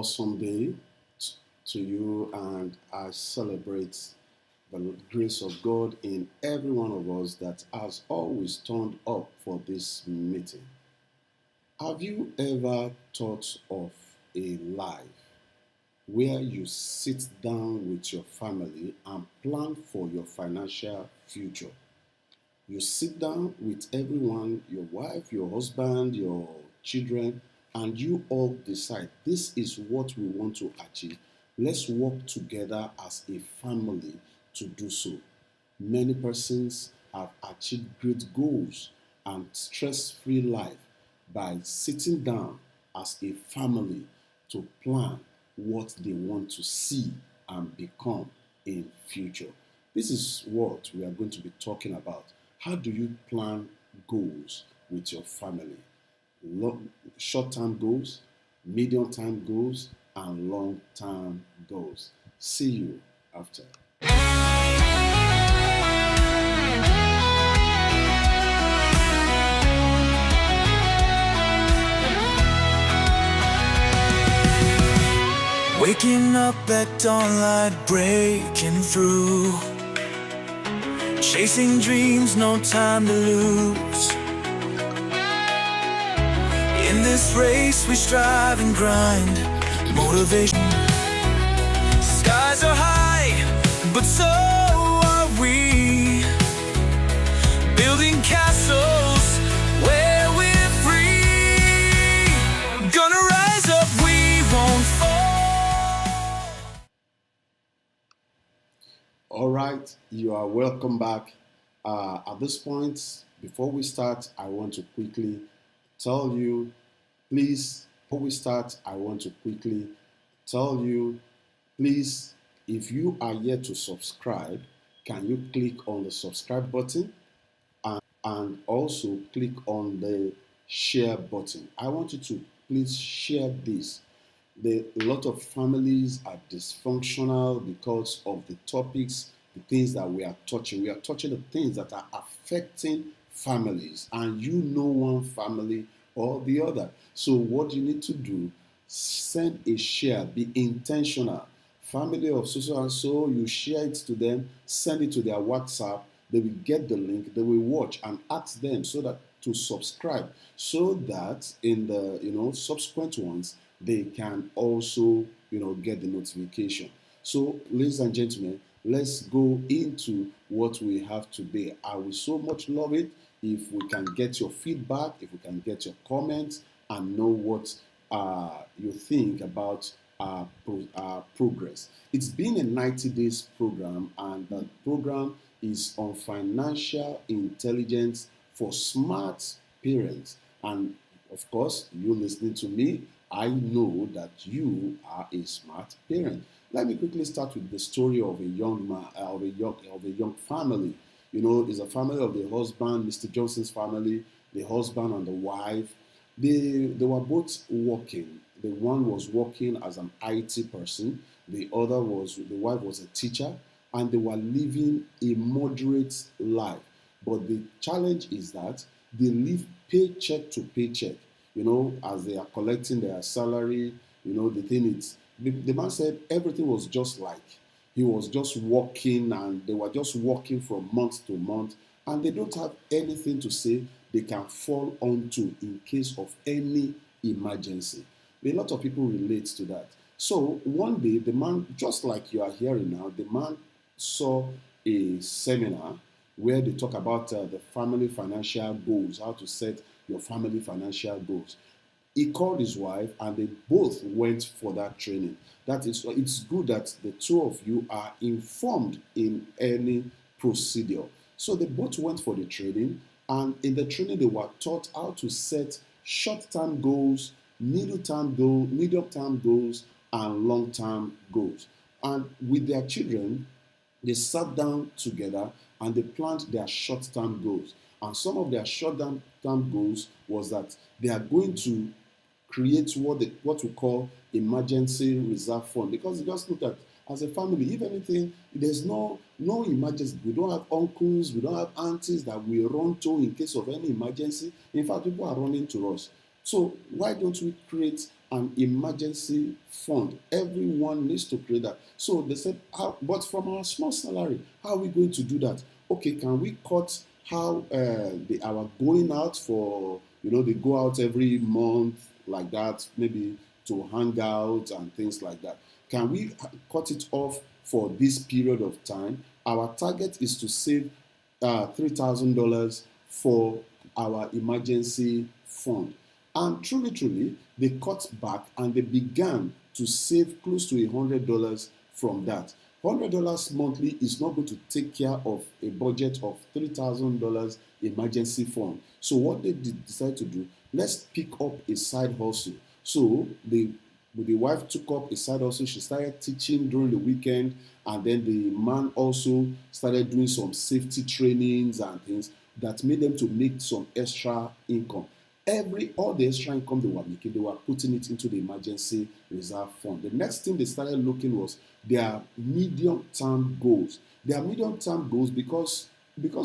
awesome day to you, and I celebrate the grace of God in every one of us that has always turned up for this meeting. Have you ever thought of a life where you sit down with your family and plan for your financial future? You sit down with everyone, your wife, your husband, your children, and you all decide this is what we want to achieve. Let's work together as a family to do so. Many persons have achieved great goals and stress-free life by sitting down as a family to plan what they want to see and become in future. This is what we are going to be talking about. How do you plan goals with your family? Short-term goals, medium-term goals, and long-term goals. See you after. Waking up at dawnlight, breaking through, chasing dreams, no time to lose. In this race we strive and grind, motivation. Skies are high, but so are we, building castles where we're free. Gonna rise up, we won't fall. All right, you are welcome back. At this point, before we start, I want to quickly tell you, please, before we start, I want to quickly tell you, please, if you are yet to subscribe, can you click on the subscribe button and also click on the share button. I want you to please share this. A lot of families are dysfunctional because of the topics, the things that we are touching. We are touching the things that are affecting families, and you know one family or the other. So what you need to do, send a share, be intentional. Family of so and so, you share it to them, send it to their WhatsApp. They will get the link, they will watch, and ask them so that to subscribe, so that in the subsequent ones they can also get the notification. So, ladies and gentlemen, let's go into what we have today. I will so much love it if we can get your feedback, if we can get your comments, and know what you think about our progress. It's been a 90 days program, and the program is on financial intelligence for smart parents. And of course, you listening to me, I know that you are a smart parent. Let me quickly start with the story of a young man, of a young family. It's a family of the husband, Mr. Johnson's family, the husband and the wife. They were both working. The one was working as an IT person. The wife was a teacher, and they were living a moderate life. But the challenge is that they live paycheck to paycheck. As they are collecting their salary, the thing is, the man said everything was just like he was just working, and they were just working from month to month, and they don't have anything to say they can fall onto in case of any emergency. A lot of people relate to that. So one day, the man, just like you are hearing now, the man saw a seminar where they talk about the family financial goals, how to set your family financial goals. He called his wife, and they both went for that training. That is, it's good that the two of you are informed in any procedure. So they both went for the training, and in the training they were taught how to set short-term goals, medium-term goals, and long-term goals. And with their children, they sat down together and they planned their short-term goals. And some of their short-term goals was that they are going to create what we call emergency reserve fund, because they just look at, as a family, if anything, there's no emergency. We don't have uncles, we don't have aunties that we run to in case of any emergency. In fact, people are running to us. So why don't we create an emergency fund. Everyone needs to create that. So they said, but from our small salary, how are we going to do that? Okay, can we cut how our going out for, they go out every month like that, maybe to hang out and things like that. Can we cut it off for this period of time? Our target is to save $3,000 for our emergency fund. And truly, truly, they cut back and they began to save close to $100 from that. $100 monthly is not going to take care of a budget of $3,000 emergency fund. So what they decided to do, let's pick up a side hustle. So the wife took up a side hustle. She started teaching during the weekend, and then the man also started doing some safety trainings and things that made them to make some extra income. All the extra income they were making, they were putting it into the emergency reserve fund. The next thing they started looking was their medium-term goals. Their medium-term goals, because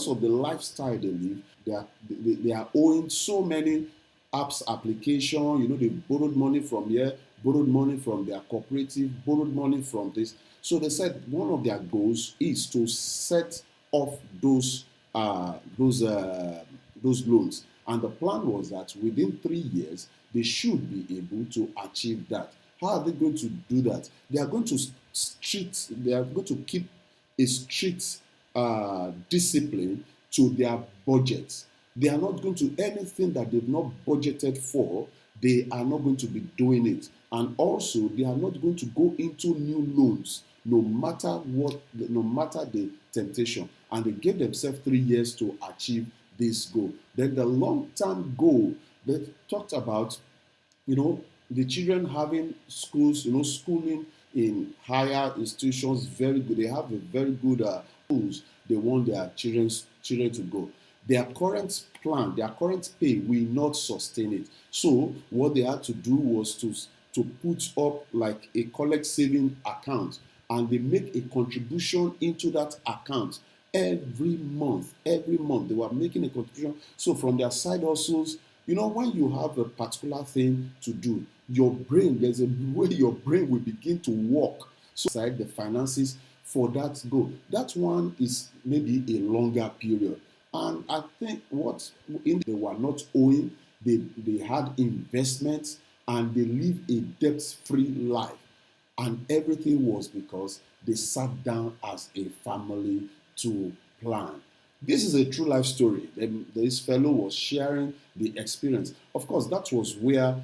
of the lifestyle they live, they are owing so many apps application. They borrowed money from here, borrowed money from their cooperative, borrowed money from this. So they said one of their goals is to set off those loans. And the plan was that within 3 years, they should be able to achieve that. How are they going to do that? They are going to keep a strict discipline to their budgets. They are not going to, anything that they've not budgeted for, they are not going to be doing it. And also, they are not going to go into new loans, no matter what, no matter the temptation. And they gave themselves 3 years to achieve this goal. Then the long-term goal, they talked about, the children having schools, schooling in higher institutions, very good. They have a very good schools they want their children to go. Their current plan, their current pay will not sustain it. So what they had to do was to put up like a collect saving account, and they make a contribution into that account every month. Every month they were making a contribution. So from their side hustles, when you have a particular thing to do, there's a way your brain will begin to work. So aside the finances for that goal, that one is maybe a longer period. And I think they were not owing, they had investments, and they live a debt-free life. And everything was because they sat down as a family to plan. This is a true life story. This fellow was sharing the experience. Of course, that was where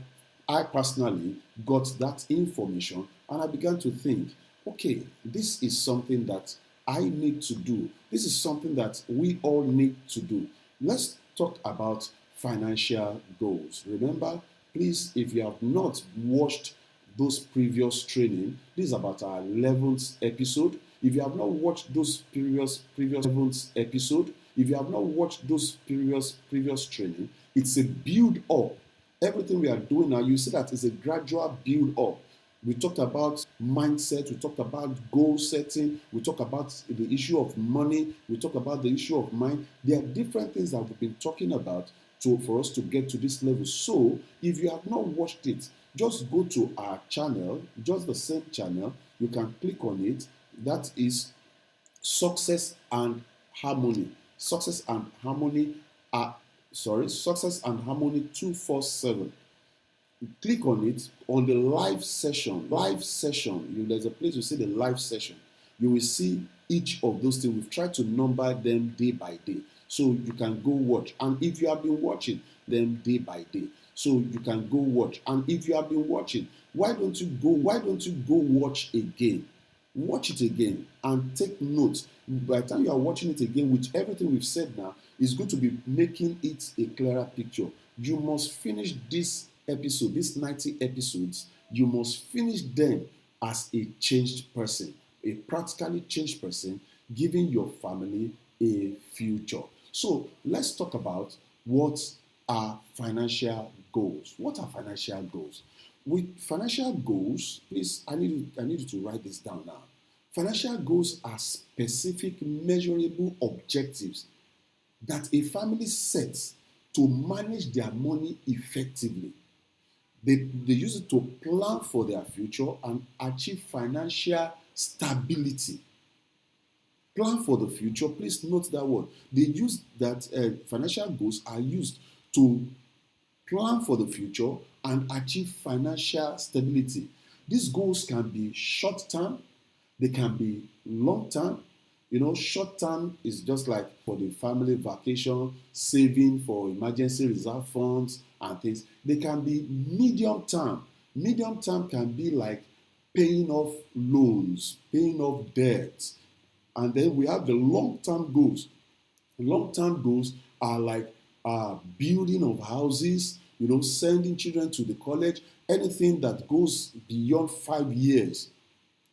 I personally got that information, and I began to think, okay, this is something that I need to do. This is something that we all need to do. Let's talk about financial goals. Remember, please, if you have not watched those previous training, this is about our 11th episode. If you have not watched those previous 11th episode, if you have not watched those previous training, it's a build up. Everything we are doing now, you see that it's a gradual build up. We talked about mindset, we talked about goal setting, we talked about the issue of money, we talked about the issue of mind. There are different things that we've been talking about for us to get to this level. So if you have not watched it, just go to our channel, just the same channel. You can click on it. That is Success and Harmony. Success and Harmony Success and Harmony 247. Click on it on the live session. There's a place you see the live session. You will see each of those things. We've tried to number them day by day, so you can go watch. And if you have been watching them day by day, so you can go watch. And if you have been watching, why don't you go watch again? Watch it again and take notes. By the time you are watching it again, with everything we've said now, is going to be making it a clearer picture. You must finish this episode, these 90 episodes, you must finish them as a changed person, a practically changed person, giving your family a future. So let's talk about what are financial goals. What are financial goals? With financial goals, please, I need you to write this down now. Financial goals are specific, measurable objectives that a family sets to manage their money effectively. They use it to plan for their future and achieve financial stability. Plan for the future. Please note that word. They use that financial goals are used to plan for the future and achieve financial stability. These goals can be short term, they can be long term. Short term is just like for the family vacation, saving for emergency reserve funds and things. They can be medium term. Medium term can be like paying off loans, paying off debts. And then we have the long term goals. Long term goals are like building of houses, sending children to the college, anything that goes beyond 5 years.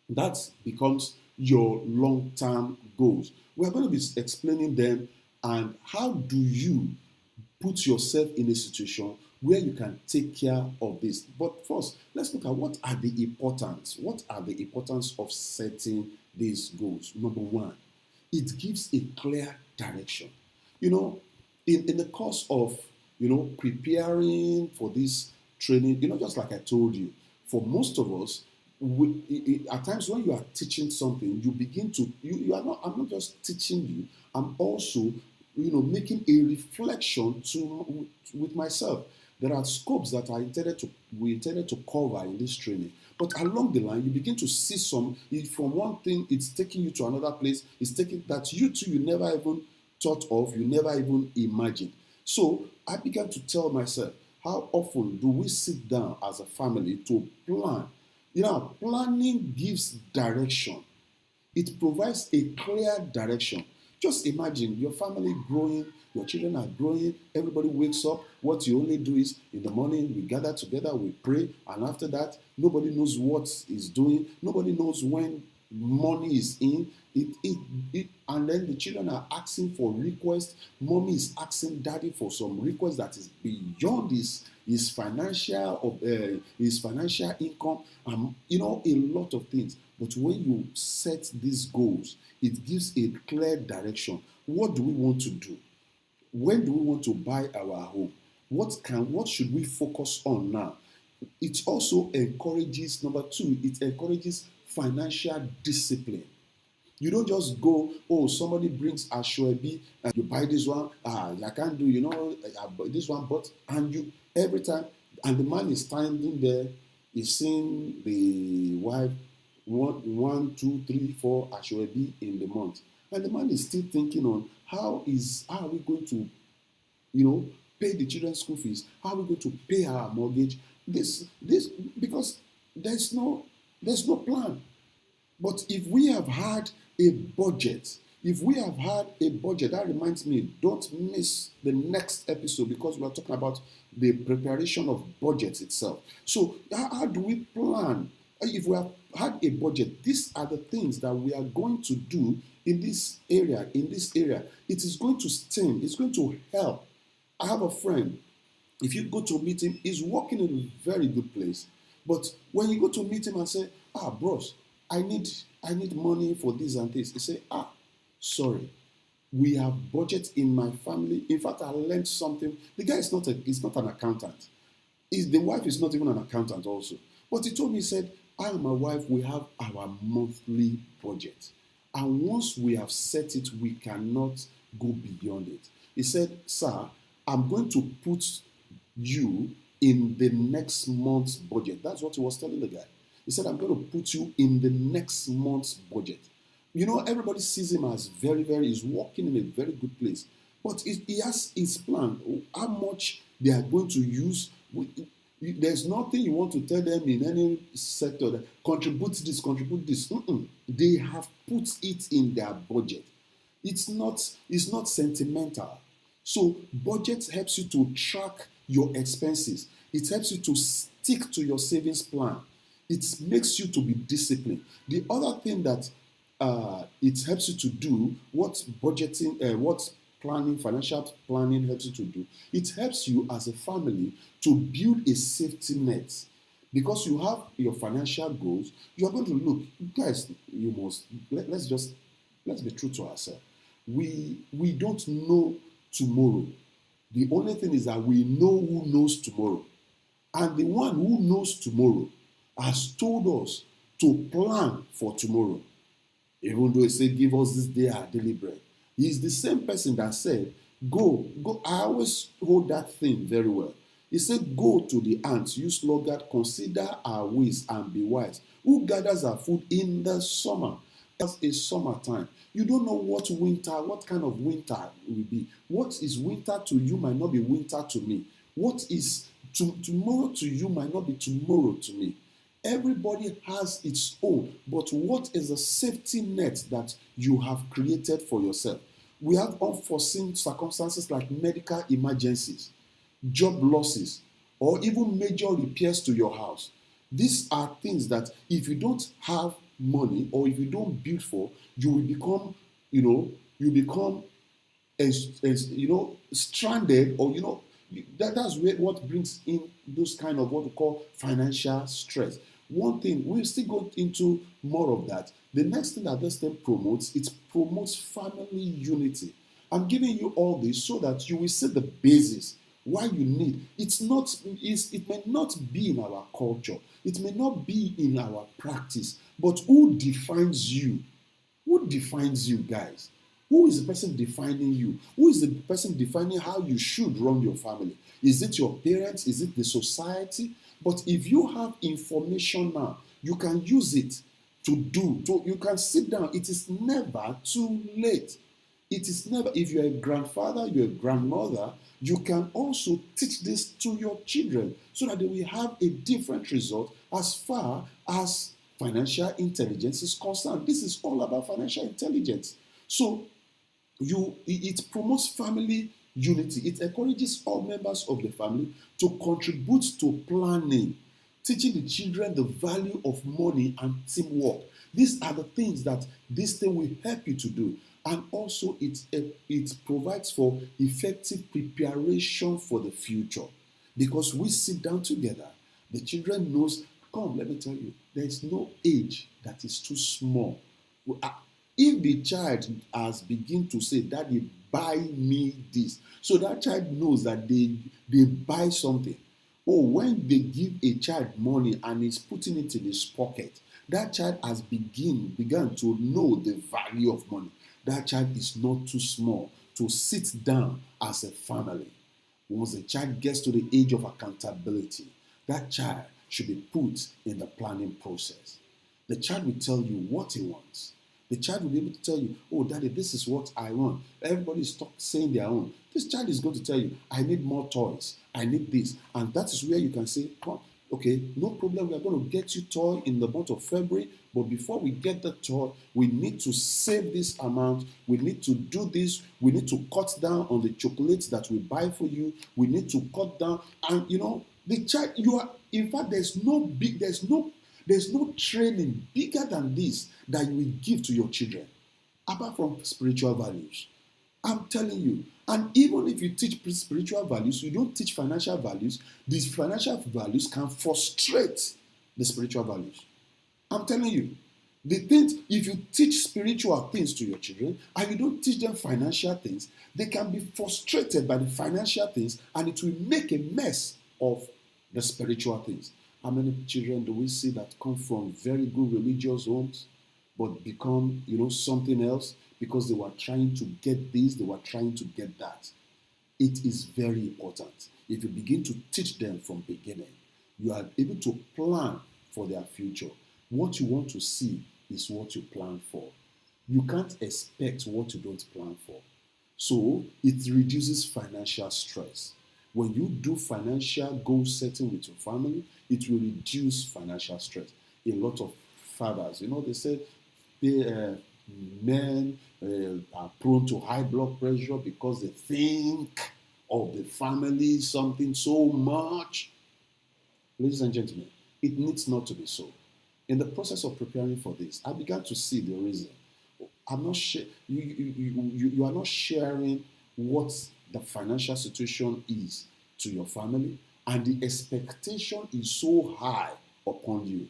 That becomes your long term goals. We're going to be explaining them and how do you put yourself in a situation where you can take care of this. But first, let's look at what are the importance. What are the importance of setting these goals? Number one, it gives a clear direction. You know, in the course of preparing for this training, just like I told you, for most of us, at times when you are teaching something, you begin to you are not. I'm not just teaching you. I'm also making a reflection with myself. There are scopes that we intended to cover in this training. But along the line, you begin to see from one thing, it's taking you to another place. It's taking that you too, you never even thought of, you never even imagined. So I began to tell myself, how often do we sit down as a family to plan? Planning gives direction. It provides a clear direction. Just imagine your family growing, your children are growing, everybody wakes up. What you only do is in the morning we gather together, we pray, and after that, nobody knows what is doing, nobody knows when money is in. And then the children are asking for requests. Mommy is asking daddy for some request that is beyond his financial income, and a lot of things. But when you set these goals, it gives a clear direction. What do we want to do? When do we want to buy our home? What should we focus on now? It also encourages, number two, it encourages financial discipline. You don't just go, oh, somebody brings ashwebi and you buy this one. I can't do, this one, but and you every time, and the man is standing there, he's seeing the wife one, two, three, four ashwebi in the month, and the man is still thinking on how are we going to, pay the children's school fees? How are we going to pay our mortgage? This because there's no plan. But if we have had a budget, that reminds me, don't miss the next episode because we are talking about the preparation of budgets itself. So, how do we plan? If we have had a budget, these are the things that we are going to do in this area. It is going to stem, it's going to help. I have a friend, if you go to meet him, he's working in a very good place. But when you go to meet him and say, bros, I need money for this and this. He say, sorry, we have budget in my family. In fact, I learned something. The guy is not an accountant. The wife is not even an accountant also. But he told me, he said, I and my wife, we have our monthly budget. And once we have set it, we cannot go beyond it. He said, sir, I'm going to put you in the next month's budget. That's what he was telling the guy. He said, I'm going to put you in the next month's budget. Everybody sees him as he's working in a very good place. But he has his plan, how much they are going to use. There's nothing you want to tell them in any sector that contribute this. They have put it in their budget. It's not sentimental. So budget helps you to track your expenses. It helps you to stick to your savings plan. It makes you to be disciplined. The other thing that it helps you to do, what financial planning helps you to do, it helps you as a family to build a safety net. Because you have your financial goals, you are going to look, guys, let's be true to ourselves. We don't know tomorrow. The only thing is that we know who knows tomorrow. And the one who knows tomorrow has told us to plan for tomorrow. Even though he said, give us this day our daily bread. He's the same person that said, go, go. I always hold that thing very well. He said, go to the ants, you sluggard, consider our ways and be wise. Who gathers our food in the summer? That's a summertime. You don't know what kind of winter will be. What is winter to you might not be winter to me. What is tomorrow to you might not be tomorrow to me. Everybody has its own, but what is the safety net that you have created for yourself? We have unforeseen circumstances like medical emergencies, job losses, or even major repairs to your house. These are things that if you don't have money or if you don't build for, you will become, you become stranded, or that's where what brings in those kind of what we call financial stress. One thing we'll still go into more of that. The next thing that this thing promotes, it promotes family unity. I'm giving you all this so that you will see the basis why you need. It may not be in our culture, it may not be in our practice, but who defines you? Who defines you, guys? Who is the person defining you? Who is the person defining how you should run your family? Is it your parents? Is it the society? But if you have information now, you can use it you can sit down. It is never too late. It is never, if you're a grandfather, you're a grandmother, you can also teach this to your children so that they will have a different result as far as financial intelligence is concerned. This is all about financial intelligence. So it promotes family unity. It encourages all members of the family to contribute to planning, teaching the children the value of money and teamwork. These are the things that this thing will help you to do. And also it provides for effective preparation for the future, because we sit down together. The children knows, come, let me tell you, there is no age that is too small. If the child has begin to say, Daddy, buy me this, so that child knows that they buy something. Oh, when they give a child money and is putting it in his pocket, that child has began to know the value of money. That child is not too small to sit down as a family. Once the child gets to the age of accountability, that child should be put in the planning process. The child will tell you what he wants. The child will be able to tell you, oh, Daddy, this is what I want. Everybody is saying their own. This child is going to tell you, I need more toys. I need this. And that is where you can say, come, okay, no problem. We are going to get you toy in the month of February. But before we get the toy, we need to save this amount. We need to do this. We need to cut down on the chocolates that we buy for you. We need to cut down. And the child, in fact, there's no training bigger than this that you will give to your children, apart from spiritual values. I'm telling you. And even if you teach spiritual values, you don't teach financial values, these financial values can frustrate the spiritual values. I'm telling you. The things, if you teach spiritual things to your children and you don't teach them financial things, they can be frustrated by the financial things and it will make a mess of the spiritual things. How many children do we see that come from very good religious homes but become, something else because they were trying to get this, they were trying to get that? It is very important. If you begin to teach them from beginning, you are able to plan for their future. What you want to see is what you plan for. You can't expect what you don't plan for. So it reduces financial stress. When you do financial goal setting with your family, it will reduce financial stress. A lot of fathers, they say men are prone to high blood pressure because they think of the family something so much. Ladies and gentlemen, it needs not to be so. In the process of preparing for this, I began to see the reason. I'm not you are not sharing what the financial situation is to your family, and the expectation is so high upon you.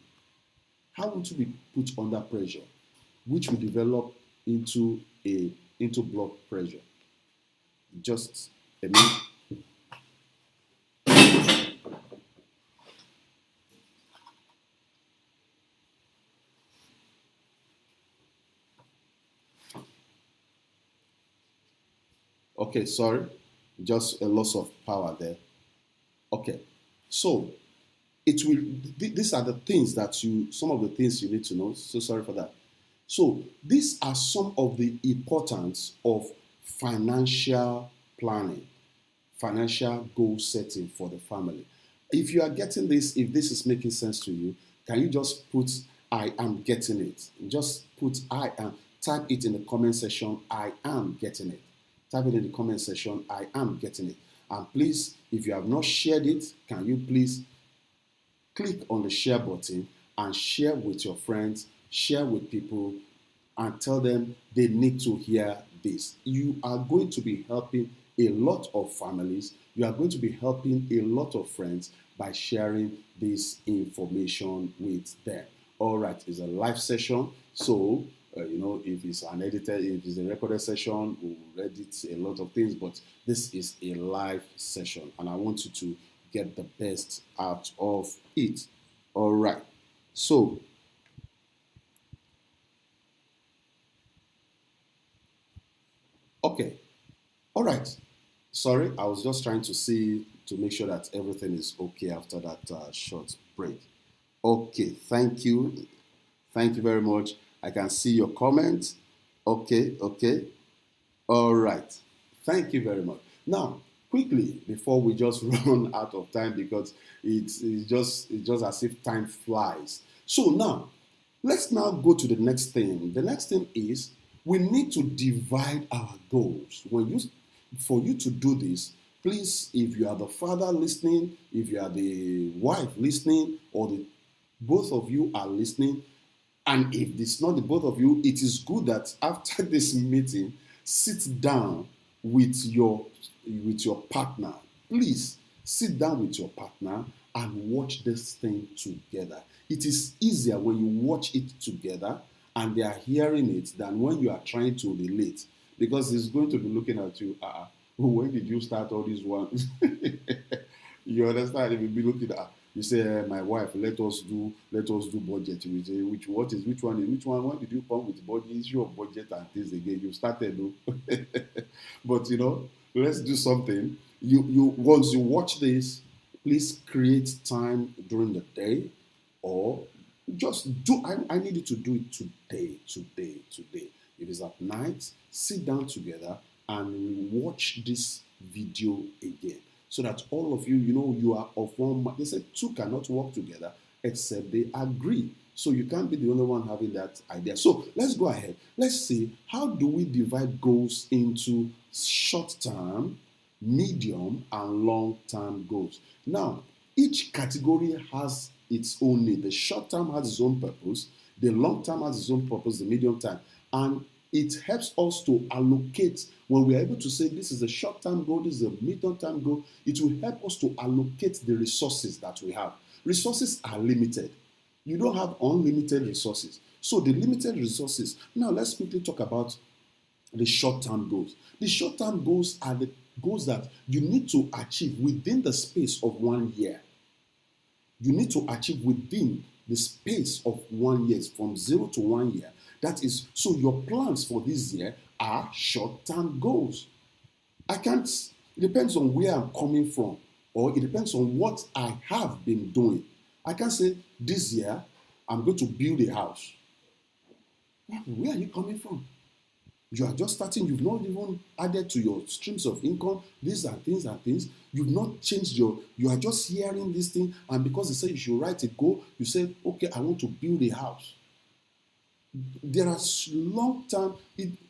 How would you be put under pressure, which will develop into blood pressure? Just a minute. Okay, sorry, just a loss of power there. Okay, so it will. These are the things that you. Some of the things you need to know. So sorry for that. So these are some of the importance of financial planning, financial goal setting for the family. If you are getting this, if this is making sense to you, can you just put I am getting it? Just put I am, type it in the comment section, I am getting it. Type it in the comment section, I am getting it. And please, if you have not shared it, can you please click on the share button and share with your friends, share with people, and tell them they need to hear this. You are going to be helping a lot of families. You are going to be helping a lot of friends by sharing this information with them. All right, it's a live session. So, if it's an edited, if it's a recorded session, we'll edit a lot of things, but this is a live session, and I want you to get the best out of it. All right. So, okay. All right. Sorry, I was just trying to see to make sure that everything is okay after that short break. Okay, thank you. Thank you very much. I can see your comment. Okay, okay. All right. Thank you very much. Now, quickly, before we just run out of time because it's just as if time flies. So now, let's now go to the next thing. The next thing is we need to divide our goals. For you to do this, please, if you are the father listening, if you are the wife listening, or the both of you are listening, and if it's not the both of you, it is good that after this meeting, sit down with your partner. Please sit down with your partner and watch this thing together. It is easier when you watch it together and they are hearing it than when you are trying to relate because he's going to be looking at you. When did you start all these ones? You understand? If you be looking at you say, my wife, let us do budget. You say, which one? When did you come with budget? Issue of budget and things again. You started, though. But let's do something. You once you watch this, please create time during the day, or just do. I need you to do it today. If it's at night, sit down together and watch this video again so that all of you, you are of one mind. They said two cannot work together except they agree. So you can't be the only one having that idea. So let's go ahead. Let's see, how do we divide goals into short term, medium, and long term goals? Now, each category has its own need. The short term has its own purpose, the long term has its own purpose, the medium term. And it helps us to allocate when we are able to say this is a short-term goal, this is a medium-term goal. It will help us to allocate the resources that we have. Resources are limited. You don't have unlimited resources. So the limited resources. Now let's quickly talk about the short-term goals. The short-term goals are the goals that you need to achieve within the space of 1 year. You need to achieve within the space of 1 year, from 0 to 1 year. That is, so your plans for this year are short-term goals. It depends on where I'm coming from, or it depends on what I have been doing. I can't say this year I'm going to build a house. Where are you coming from? You are just starting, you've not even added to your streams of income, these are things and things. You've not changed you are just hearing this thing, and because they say you should write a goal, you say, okay, I want to build a house. There are long term,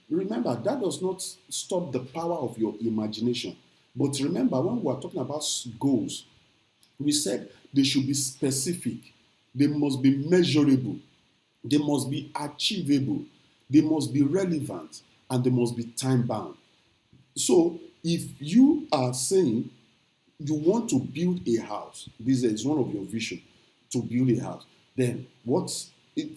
remember, that does not stop the power of your imagination. But remember, when we are talking about goals, we said they should be specific, they must be measurable, they must be achievable, they must be relevant, and they must be time bound. So if you are saying you want to build a house, this is one of your vision, to build a house, then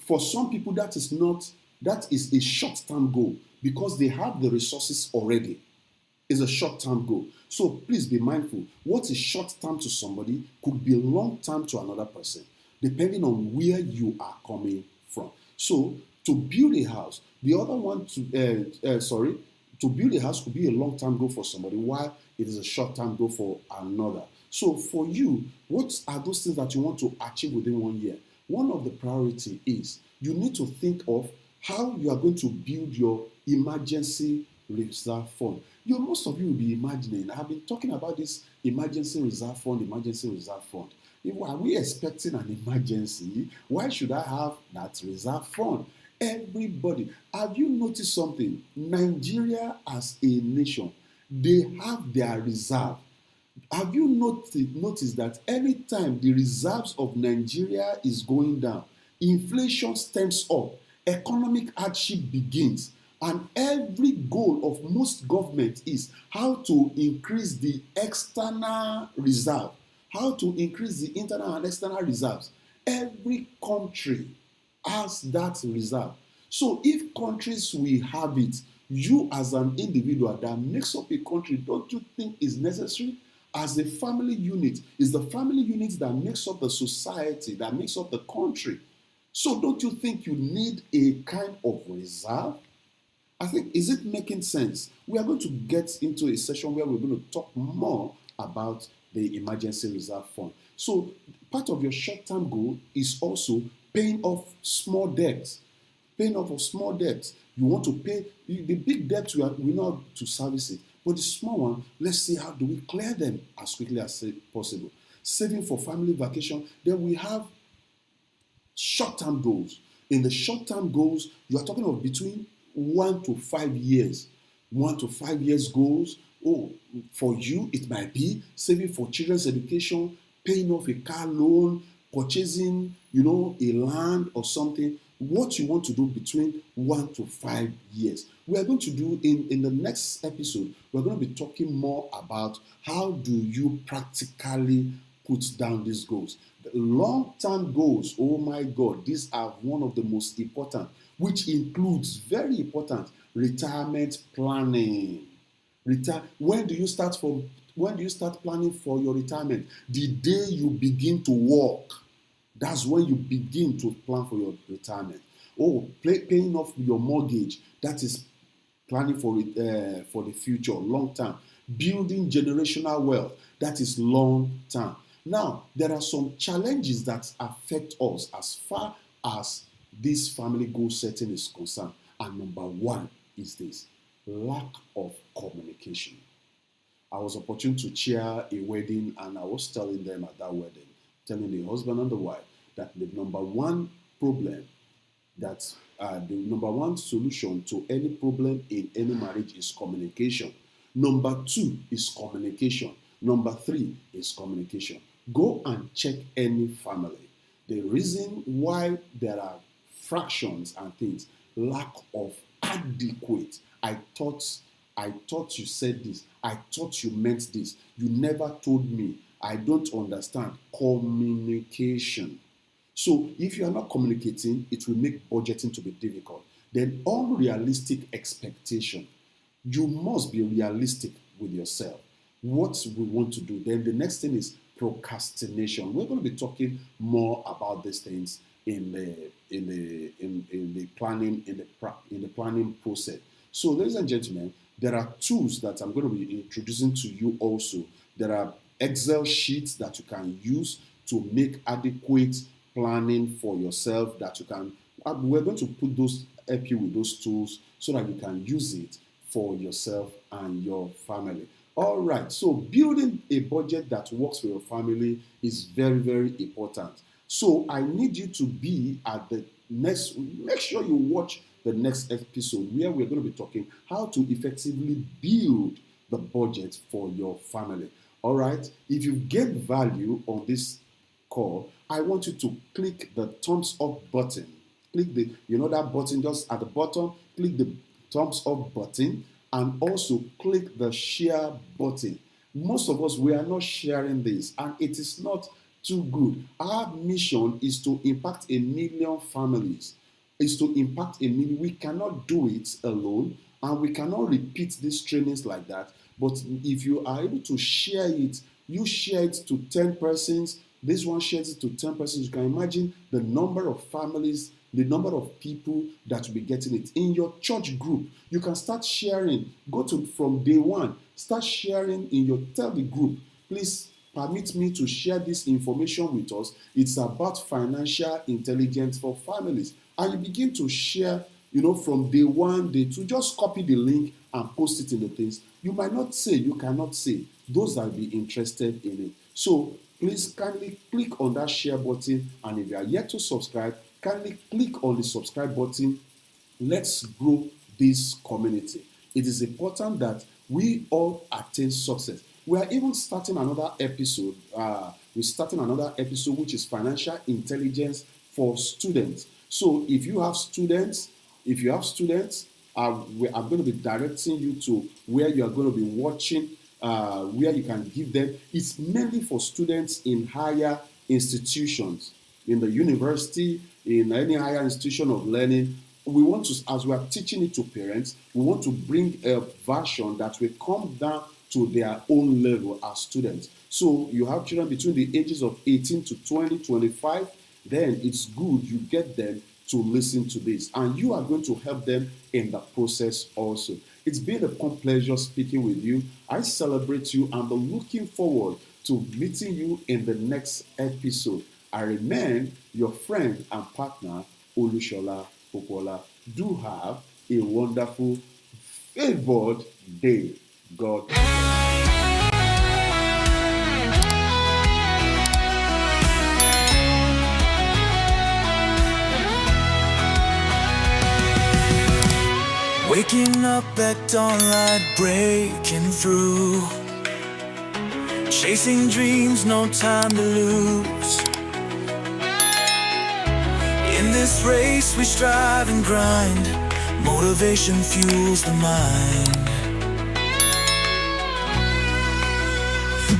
for some people that is a short-term goal because they have the resources already. It's a short-term goal. So please be mindful. What is short-term to somebody could be long-term to another person, depending on where you are coming from. So to build a house, the other one to To build a house could be a long-term goal for somebody, while it is a short-term goal for another. So for you, what are those things that you want to achieve within 1 year? One of the priority is you need to think of how you are going to build your emergency reserve fund. Most of you will be imagining, I've been talking about this emergency reserve fund, emergency reserve fund. Are we expecting an emergency? Why should I have that reserve fund? Everybody, have you noticed something? Nigeria as a nation, they have their reserve. Have you noticed that anytime the reserves of Nigeria is going down, inflation steps up, economic hardship begins, and every goal of most governments is how to increase the external reserve, how to increase the internal and external reserves. Every country has that reserve. So if countries will have it, you as an individual that makes up a country, don't you think is necessary? As a family unit, is the family unit that makes up the society, that makes up the country. So don't you think you need a kind of reserve? I think, is it making sense? We are going to get into a session where we're going to talk more about the emergency reserve fund. So part of your short-term goal is also paying off small debts. Paying off of small debts. You want to pay the big debts, we know how to service it. But the small one, let's see how do we clear them as quickly as possible. Saving for family vacation. Then we have short-term goals. In the short-term goals, you are talking of between 1 to 5 years. 1 to 5 years goals. Oh, for you, it might be saving for children's education, paying off a car loan, purchasing, a land or something. What you want to do between 1 to 5 years. We are going to do in the next episode, we're going to be talking more about how do you practically put down these goals. The long-term goals, oh my God, these are one of the most important, which includes, very important, retirement planning. When do you start planning for your retirement? The day you begin to work. That's when you begin to plan for your retirement. Oh, paying off your mortgage. That is planning for the future, long term. Building generational wealth. That is long term. Now, there are some challenges that affect us as far as this family goal setting is concerned. And number one is this: lack of communication. I was opportune to chair a wedding, and I was telling them at that wedding, telling the husband and the wife that the number one problem, that the number one solution to any problem in any marriage is communication. Number two is communication. Number three is communication. Go and check any family. The reason why there are fractions and things, lack of adequate. I thought you said this. I thought you meant this. You never told me. I don't understand. Communication. So if you are not communicating, it will make budgeting to be difficult. Then unrealistic expectation. You must be realistic with yourself. What we want to do. Then the next thing is procrastination. We're going to be talking more about these things in the planning process. So, ladies and gentlemen, there are tools that I'm going to be introducing to you also. There are Excel sheets that you can use to make adequate planning for yourself that you can. We're going to help you with those tools so that you can use it for yourself and your family. All right, so building a budget that works for your family is very, very important. So I need you to be at the next, make sure you watch the next episode where we're going to be talking how to effectively build the budget for your family. All right, if you get value on this call, I want you to click the thumbs up button. Click that button just at the bottom, click the thumbs up button and also click the share button. Most of us, we are not sharing this and it is not too good. Our mission is to impact 1 million families. Is to impact 1 million. We cannot do it alone and we cannot repeat these trainings like that. But if you are able to share it, you share it to 10 persons, this one shares it to 10 persons. You can imagine the number of families the number of people that will be getting it. In your church group, you can start sharing. Go to from day one, start sharing in your, tell the group, please permit me to share this information with us. It's about financial intelligence for families. And you begin to share, from day one, day two, just copy the link and post it in the things. You might not say, you cannot say, those that will be interested in it. So please kindly click on that share button, and if you are yet to subscribe, kindly click on the subscribe button. Let's grow this community. It is important that we all attain success. We are even starting another episode. We're starting another episode which is financial intelligence for students. So if you have students, I'm going to be directing you to where you are going to be watching, where you can give them. It's mainly for students in higher institutions, in the university, in any higher institution of learning. We want to, as we are teaching it to parents, we want to bring a version that will come down to their own level as students. So you have children between the ages of 18 to 20, 25, then it's good you get them to listen to this. And you are going to help them in the process also. It's been a pleasure speaking with you. I celebrate you and I'm looking forward to meeting you in the next episode. I remain your friend and partner, Olushola Popola. Do have a wonderful, favored day. God bless. Waking up at dawnlight, breaking through, chasing dreams, no time to lose. In this race we strive and grind, motivation fuels the mind.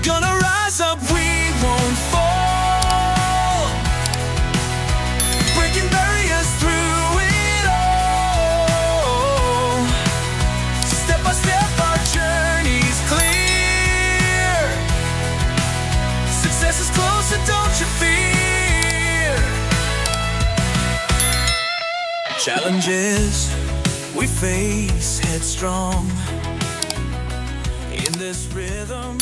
Gonna rise up, we won't fall, breaking barriers through it all. Step by step our journey's clear, success is closer, don't you fear. Challenges we face headstrong, in this rhythm